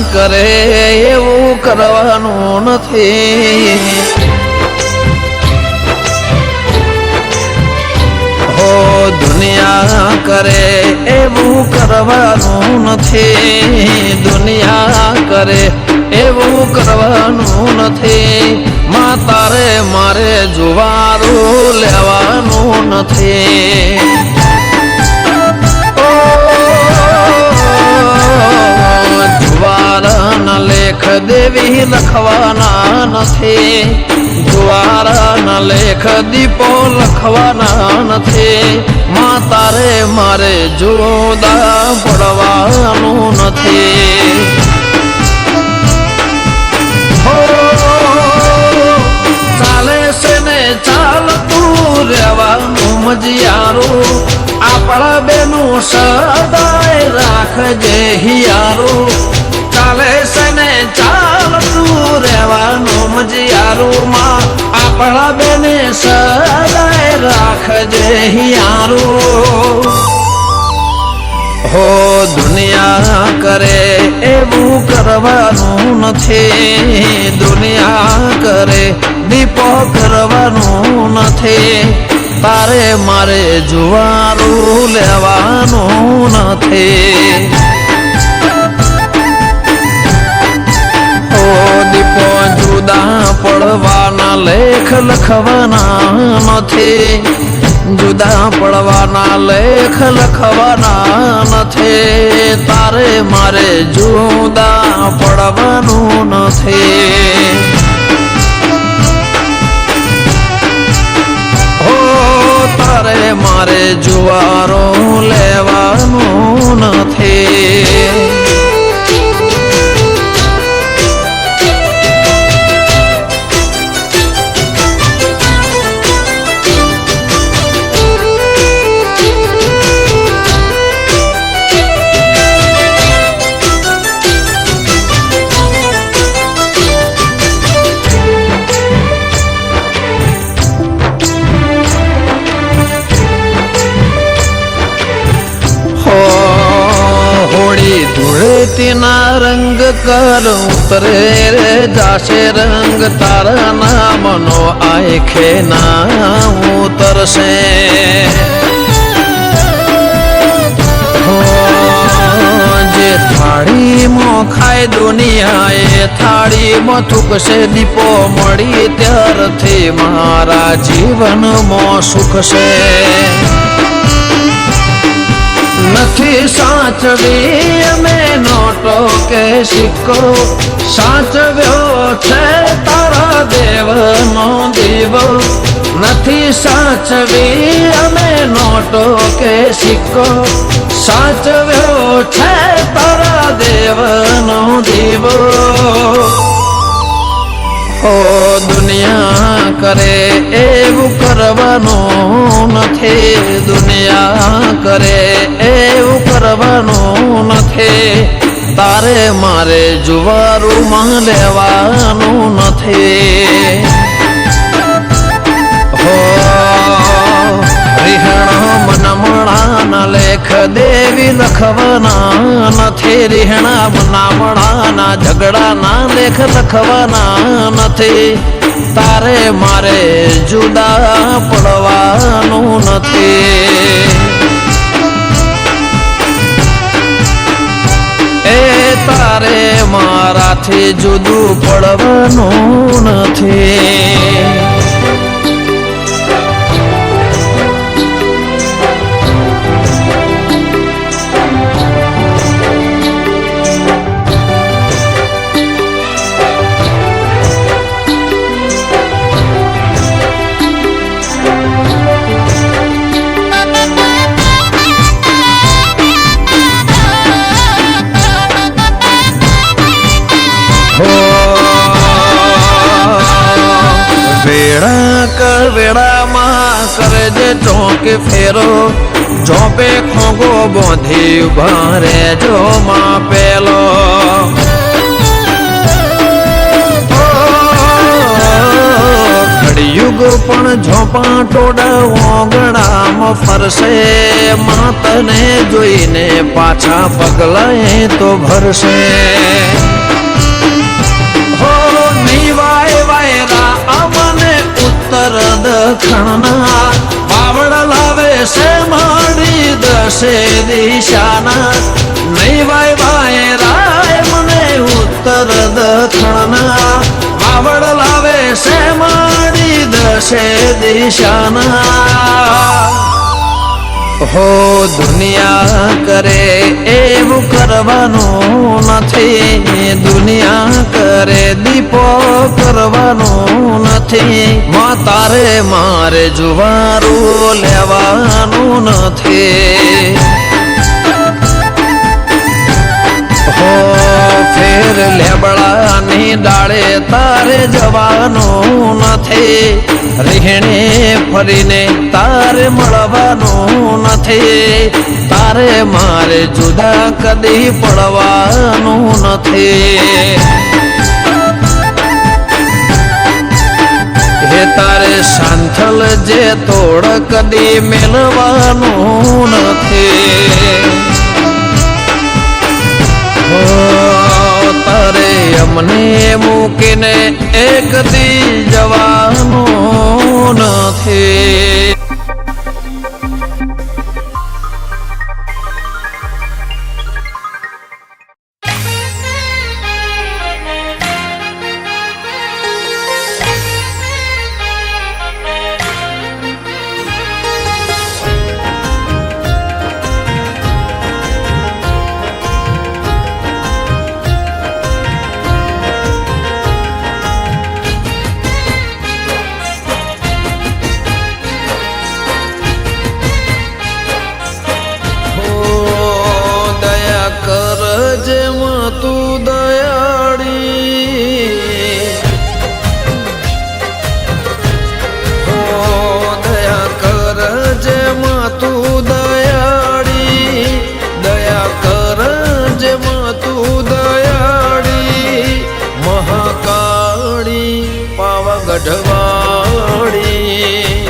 કરે એવું કરવાનું નથી હો દુનિયા કરે એવું કરવાનું નથી દુનિયા કરે એવું કરવાનું નથી માં તારે મારે જુવારું લેવાનું નથી જુવારના લેખ દેવી લખવાના નથી જુવારના લેખ દીપો લખવાના નથી માં તારે મારે જુદા પડવાનું નથી ચાલે છે ને ચાલતું રહેવાનું મજિયારું આપણા બેનું સદાય રાખજે હિયારું ચાલે છે ને ચાલતું રહેવાનું મજિયારું માં આપણા બેને સદાય રાખજે હિયારું હો દુનિયા કરે એવું કરવાનું નથી દુનિયા કરે દીપો કરવાનું નથી તારે મારે જુવારું લેવાનું નથી હો દીપો જુદા પડવાના લેખ લખવાના નથી જુદા પડવાના લેખ લખવાના નથી તારે મારે જુદા પડવાનું નથી હો તારે મારે જુવારો લેવાનું નથી ધૂળેટીના રંગ કર ઉતરે રે જાશે રંગ તારા નામનો આંખે ના ઉતરશે જે થાળીમાં ખાય દુનિયા એ થાળીમાં થૂકશે દીપો મળી ત્યારથી મારા જીવનમાં સુખ છે નથી સાચવી અમે નોટો કે સિક્કો સાચવ્યો છે તારા દેવનો દીવો નથી સાચવી અમે નોટો કે સિક્કો સાચવ્યો છે તારા દેવનો દીવો ઓ દુનિયા કરે એવું કરવાનું નથી દુનિયા કરે એવું કરવાનું નથી તારે મારે જુવારું લેવાનું નથી હો રીહણો મનમણાના લેખ દેવી લખવાના નથી રીહણા મનામણાના ઝઘડાના લેખ લખવાના નથી તારે મારે જુદા પડવાનું નથી એ તારે મારાથી જુદું પડવાનું નથી વેળામાં કરજે ચોકે ફેરો ચોપે ખોગો બોંધી ઉભા રેજો માં પેલો ઘડિયુગ પણ ઝોપા ટોડા ઓગણામાં ફરશે માતને જોઈને પાછા પગલાએ તો ભરશે ખણના બાવળ લાવે છે માડી દશે દિશાના નહીં ભાઈ ભાઈ રાય મને ઉત્તર દખણના બાવળ લાવે છે માડી દશે દિશાના હો દુનિયા કરે એવું કરવાનું નથી દુનિયા કરે દીપો કરવાનું નથી માં તારે મારે જુવારું લેવાનું નથી હો ફેર લેબડાની ડાળે તારે જવાનું નથી રીહણે ફરીને તારે મળવાનું નથી તારે મારે જુદા કદી પડવાનું નથી હે તારે શાંથલ જે તોડ કદી મેળવાનું નથી તારે અમને મૂકીને એક દી જવાનું નથી ગઢવાડી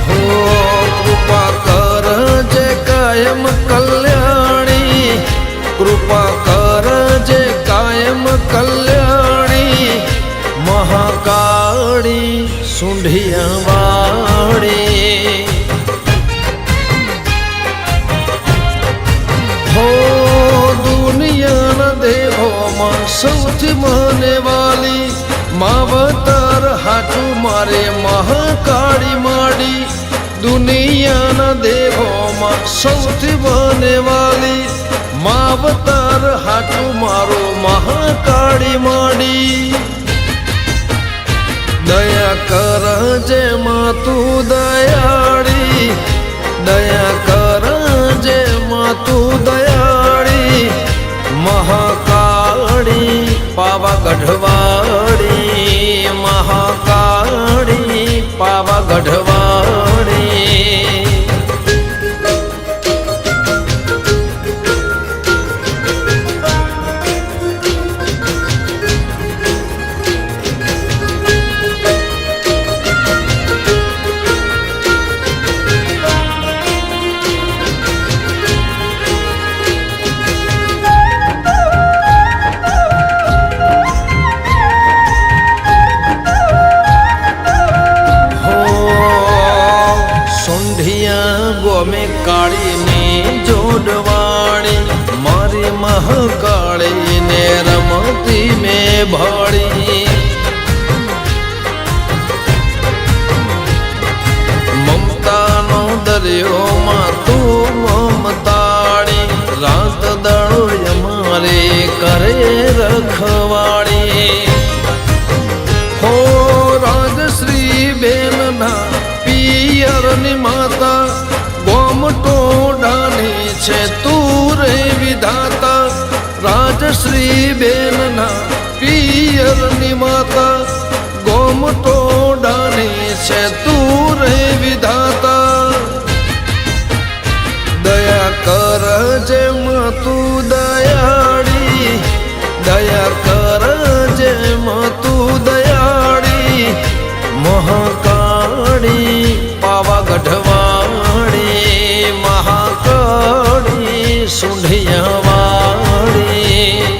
હો કૃપા કરજે કાયમ કલ્યાણી કૃપા કરજે કાયમ કલ્યાણી મહાકાળી સુંઢિયાવાડી હો દુનિયાના દેવોમાં સૌથી મને વાલી માવતર હાચું મારે મહાકાળી માડી દુનિયાના દેવોમાં સૌથી મને વાલી માવતર હાચું મારો મહાકાળી માડી દયા કરજે માં તું દયાળી દયા કરજે માં તું દયાળી મહાકાળી પાવાગઢવાડી મહાકાળી પાવાગઢવાડી ગોમે કાળીને જોડવાણી મારી મહાકાળીને રમતી મેં ભાળી મમતાનો દરિયોમાં તું મમતાળી રાત દાડો અમારે કરે રખવાળી હો રાજશ્રી બેનના પિયરની માતા ગોમટો ડાની છે તું રે વિધાતા રાજશ્રી બેનના પિયરની માતા ગોમટો ડાની છે તું રે વિધાતા દયા કરજે માં તું દયાળી દયા કરજે માં તું દયાળી મહાકાળી પાવાગઢવાડી મહાકાળી સુંઢિયાવાડી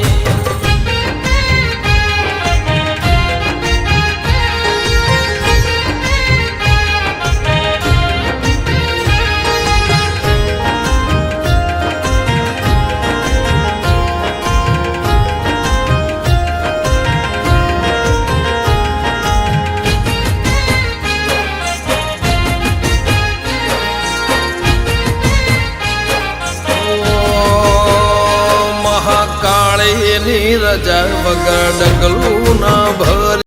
માળીની રજા વગર ડગલું ના ભર